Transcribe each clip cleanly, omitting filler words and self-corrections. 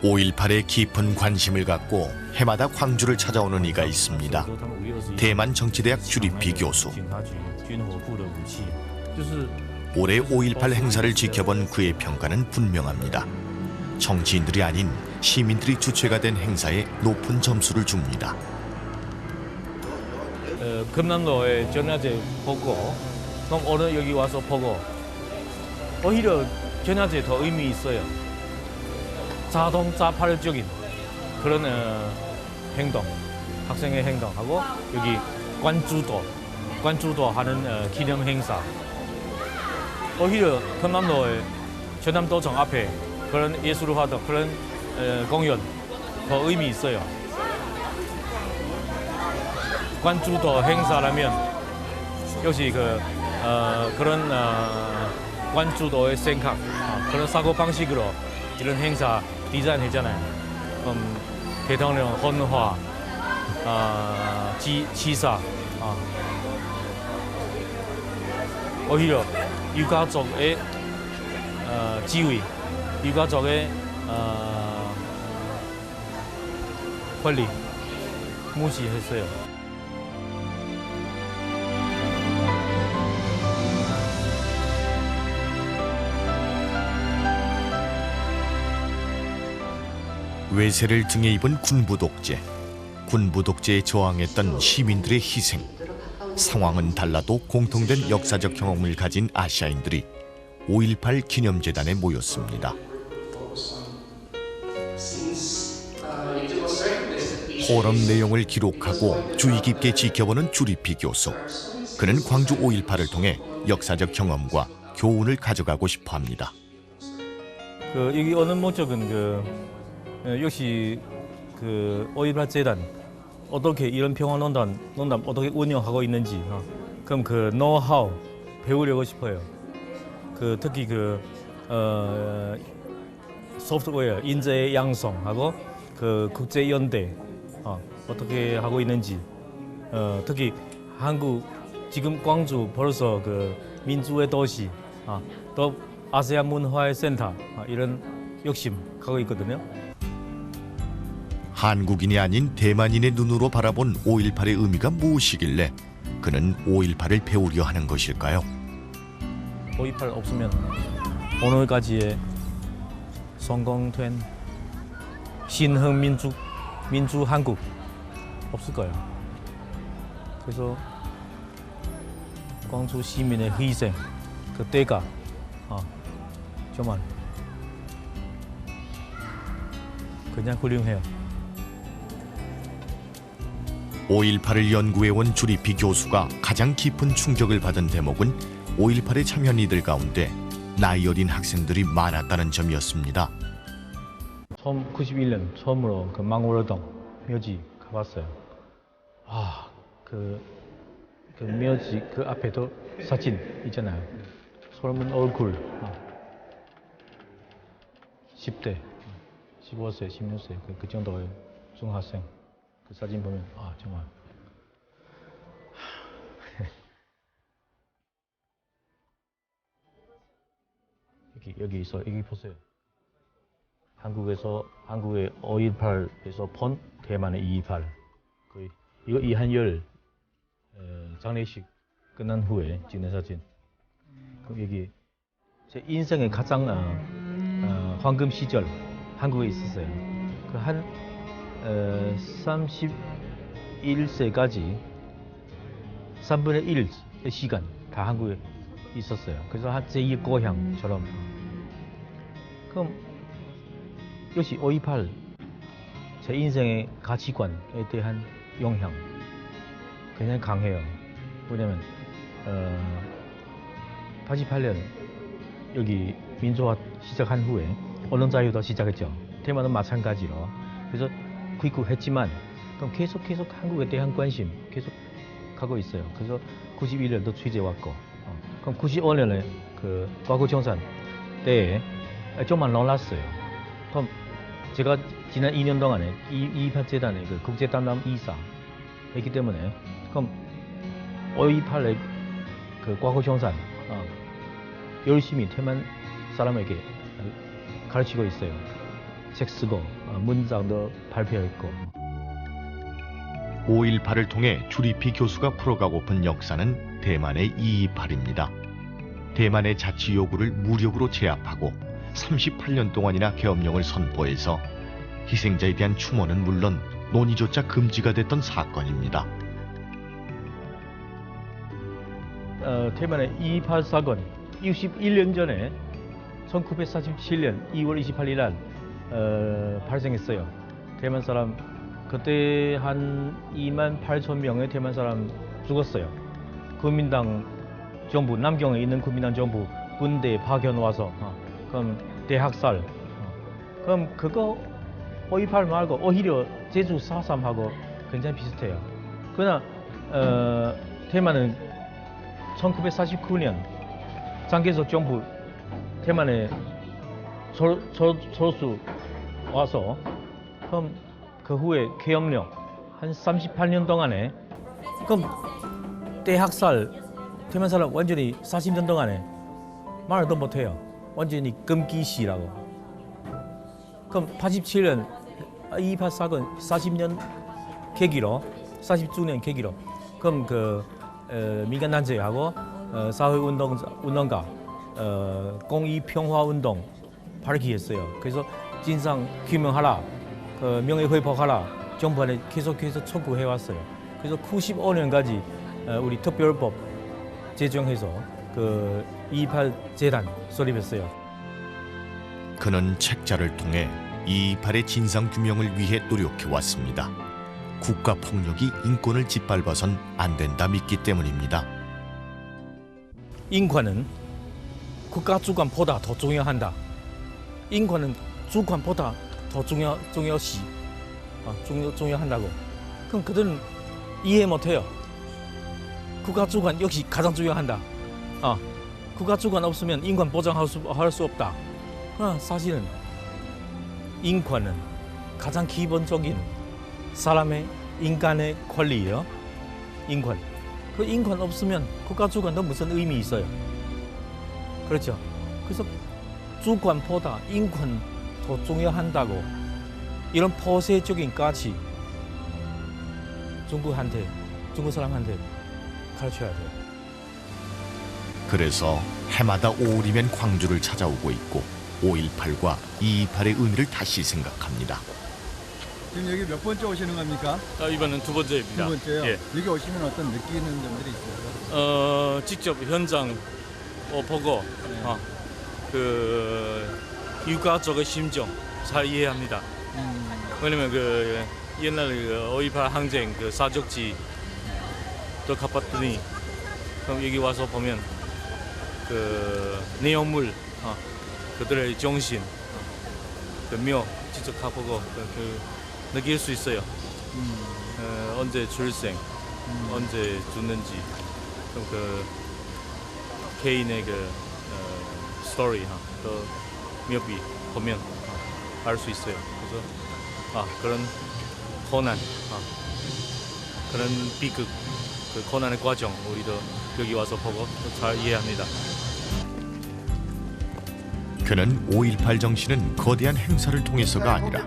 5.18에 깊은 관심을 갖고 해마다 광주를 찾아오는 이가 있습니다. 대만 정치대학 주립희 교수. 올해 5.18 행사를 지켜본 그의 평가는 분명합니다. 정치인들이 아닌 시민들이 주체가 된 행사에 높은 점수를 줍니다. 금남로에 전야제 보고 그럼 오늘 여기 와서 보고 오히려 전야제 더 의미 있어요. 자동차발적인 그런 행동, 학생의 행동하고 여기 관주도 하는 기념 행사. 오히려 금남로의 전남도청 앞에 그런 예술화도 그런 공연 더 의미 있어요. 관주도 행사라면 역시 그런 관주도의 생각, 그런 사고 방식으로 이런 행사 디자인했잖아요. 대통령 헌화, 지사, 오히려 유가족의 지위, 유가족의 권리 무시했어요. 외세를 등에 입은 군부 독재, 군부 독재에 저항했던 시민들의 희생. 상황은 달라도 공통된 역사적 경험을 가진 아시아인들이 5.18 기념재단에 모였습니다. 포럼 내용을 기록하고 주의 깊게 지켜보는 주립희 교수. 그는 광주 5.18을 통해 역사적 경험과 교훈을 가져가고 싶어 합니다. 여기 오는 목적은 역시 5.18 재단 어떻게 이런 평화논단 어떻게 운영하고 있는지 그럼 그 노하우 배우려고 싶어요. 특히 소프트웨어 인재 양성하고 국제 연대 어떻게 하고 있는지 특히 한국 지금 광주 벌써 민주의 도시 또 아세안 문화의 센터 이런 욕심 가고 있거든요. 한국인이 아닌 대만인의 눈으로 바라본 5.18의 의미가 무엇이길래 그는 5.18을 배우려 하는 것일까요? 5.18 없으면 오늘까지의 성공된 신흥민주 한국 없을 거예요. 그래서 광주 시민의 희생 그 때가 정말 그냥 훌륭해요. 5.18을 연구해온 주립희 교수가 가장 깊은 충격을 받은 대목은 5.18에 참여한 이들 가운데 나이 어린 학생들이 많았다는 점이었습니다. 91년 처음으로 망월동 묘지 가봤어요. 그 묘지 앞에도 사진 있잖아요. 젊은 얼굴 10대, 15세, 16세 그 정도의 중학생 그 사진 보면 정말 여기 보세요. 한국의 5.18에서 본 대만의 2.28 이거 이한열 장례식 끝난 후에 찍는 사진. 그럼 여기 제 인생의 가장 황금 시절 한국에 있었어요. 한 31세까지 3분의 1의 시간 다 한국에 있었어요. 그래서 한 제2 고향처럼. 그럼 역시 5.18 제 인생의 가치관에 대한 영향 굉장히 강해요. 왜냐면 88년 여기 민주화 시작한 후에 언론 자유도 시작했죠. 대만은 마찬가지로. 그래서 귀국했지만 그럼 계속 한국에 대한 관심 계속 가고 있어요. 그래서 91년도 취재 왔고, 그럼 95년에 과거청산 때에 좀만 놀랐어요. 그럼 제가 지난 2년 동안에 2.28 재단의 국제 담당 이사 했기 때문에 그럼 5.18의 과거청산 열심히 대만 사람에게 가르치고 있어요. 책 쓰고 문장도 발표했고. 5.18을 통해 주리피 교수가 풀어가고픈 역사는 대만의 2.28입니다. 대만의 자치 요구를 무력으로 제압하고 38년 동안이나 계엄령을 선포해서 희생자에 대한 추모는 물론 논의조차 금지가 됐던 사건입니다. 대만의 2.28 사건 61년 전에 1947년 2월 28일 날 발생했어요. 대만 사람 그때 한 2만 8천 명의 대만 사람 죽었어요. 국민당 정부, 남경에 있는 국민당 정부 군대 파견 와서 그럼 대학살. 그럼 그거 5.18 말고 오히려 제주 4.3하고 굉장히 비슷해요. 그러나 대만은 1949년 장개석 정부 대만에 철수 와서 그럼 그 후에 계엄령 한 38년 동안에 그럼 대학살 대만 사람 완전히 40년 동안에 말도 못해요. 완전히 금기시라고. 그럼 87년 2.28 사건 40년 계기로 40주년 계기로 그럼 그 민간 단체하고 사회운동가 공의평화운동 발기했어요. 그래서 진상 규명하라, 명예회복하라 정부안에 계속해서 촉구해왔어요. 그래서 95년까지 우리 특별법 제정해서 그 2.28 재단 설립했어요. 그는 책자를 통해 2.28의 진상규명을 위해 노력해왔습니다. 국가폭력이 인권을 짓밟아선 안 된다 믿기 때문입니다. 인권은 국가 주권보다 더 중요한다. 인권은 주권보다 더 중요한다고. 그럼 그들은 이해 못해요. 국가 주권 역시 가장 중요한다. 국가 주권 없으면 인권 보장할 수 없다. 사실은 인권은 가장 기본적인 사람의 인간의 권리예요. 인권. 그 인권 없으면 국가 주권도 무슨 의미 있어요? 그렇죠. 그래서 주권보다 인권 더 중요한다고 이런 포세적인 가치 중국 사람한테 가르쳐야 돼요. 그래서 해마다 5월이면 광주를 찾아오고 있고 5.18과 2.28의 의미를 다시 생각합니다. 지금 여기 몇 번째 오시는 겁니까? 이번은 두 번째입니다. 두 번째요? 예. 여기 오시면 어떤 느끼는 점들이 있어요? 직접 현장 보고 네. 그 유가족의 심정 잘 이해합니다. 왜냐면 그 옛날 그 5.18 항쟁 그 사적지 또 갚았더니 그럼 여기 와서 보면 그 내용물 그들의 정신 그 묘 직접 가보고 그 느낄 수 있어요. 언제 출생, 언제 죽는지 그 개인의 그 스토리 그 묘비 보면 알 수 있어요. 그래서 그런 고난, 그런 비극, 그 고난의 과정 우리도 여기 와서 보고 잘 이해합니다. 그는 5.18 정신은 거대한 행사를 통해서가 아니라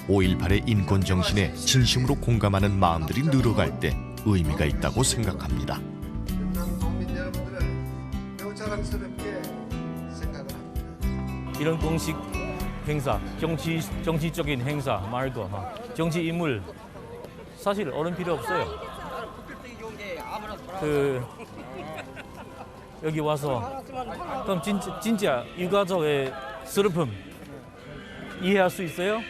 5.18의 인권 정신에 진심으로 공감하는 마음들이 늘어갈 때 의미가 있다고 생각합니다. 국민 여러분들은 매우 자랑스럽게 생각을 합니다. 이런 공식 행사, 정치적인 행사 말고 정치 인물 사실 어른 필요 없어요. 그 여기 와서 그럼 진짜 유가족의 슬픔 이해할 수 있어요?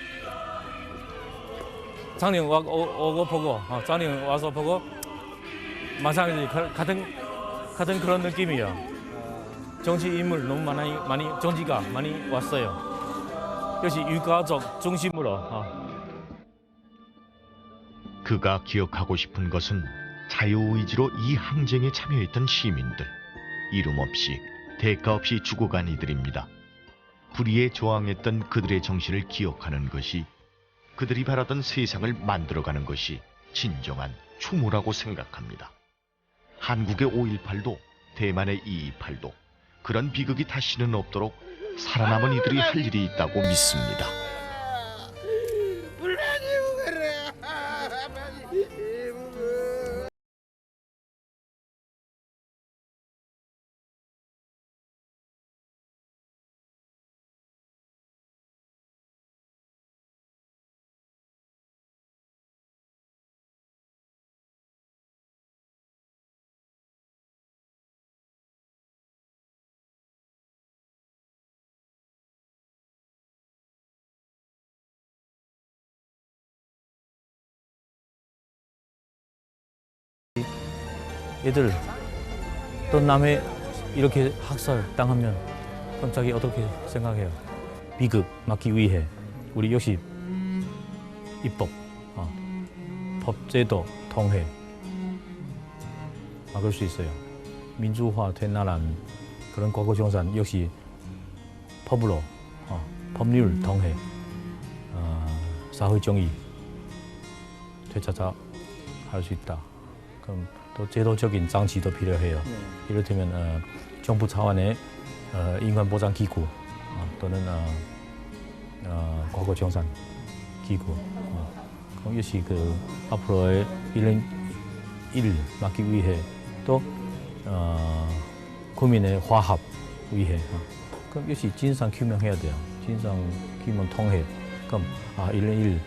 장님 오고 보고 장님 와서 보고 마찬가지 같은 그런 느낌이야. 정치 인물 너무 많이 정치가 많이 왔어요. 역시 유가족 중심으로. 그가 기억하고 싶은 것은 자유의지로 이 항쟁에 참여했던 시민들. 이름 없이 대가 없이 죽어간 이들입니다. 불의에 저항했던 그들의 정신을 기억하는 것이 그들이 바라던 세상을 만들어가는 것이 진정한 추모라고 생각합니다. 한국의 5.18도 대만의 2.28도 그런 비극이 다시는 없도록 살아남은 이들이 할 일이 있다고 믿습니다. 애들 또 남의 이렇게 학살 당하면 그럼 자기 어떻게 생각해요? 비극 막기 위해 우리 역시 입법, 법제도 통해 막을 수 있어요. 민주화된 나라는 그런 과거정산 역시 법으로 법률 통해 사회정의 되찾아 할 수 있다. 그럼 또 제도적인 장치도 필요해요. 이를테면 정부 차원의 인권보장기구 또는 과거정산 기구. 그럼 역시 그 앞으로의 이런 일 막기 위해 또 국민의 화합 위해 그럼 역시 진상 규명해야 돼요. 진상 규명 통해 그럼 이런 일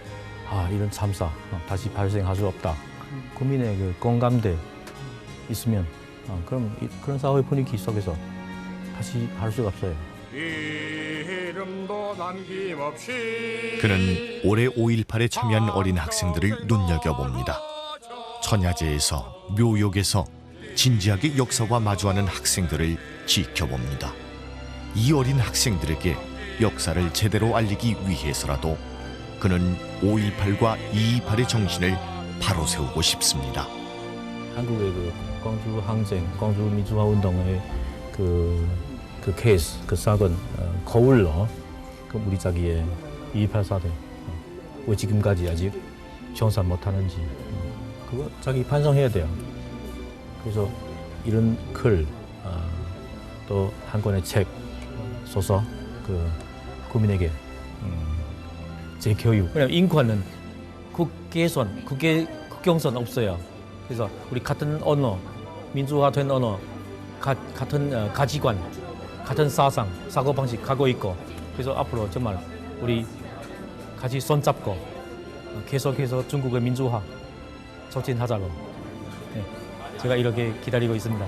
이런 참사 다시 발생할 수 없다. 국민의 그 공감대 있으면 그럼 그런 사회 분위기 속에서 다시 할 수가 없어요. 이름도 남김없이 그는 올해 5.18에 참여한 어린 학생들을 눈여겨봅니다. 천야제에서 묘역에서 진지하게 역사와 마주하는 학생들을 지켜봅니다. 이 어린 학생들에게 역사를 제대로 알리기 위해서라도 그는 5.18과 2.28의 정신을 바로 세우고 싶습니다. 한국의 그 광주 항쟁, 광주 민주화 운동의 그 케이스, 그 사건 거울로 그 우리 자기의 2.28 사대 왜 지금까지 아직 정산 못하는지 그거 자기 반성해야 돼요. 그래서 이런 글, 또 한 권의 책, 소설 그 국민에게 재교육. 왜냐면 인권은 국경선 없어요. 그래서 우리 같은 언어, 민주화된 언어, 같은 가치관, 같은 사상, 사고방식 가고 있고 그래서 앞으로 정말 우리 같이 손잡고 계속해서 중국의 민주화 촉진하자고 제가 이렇게 기다리고 있습니다.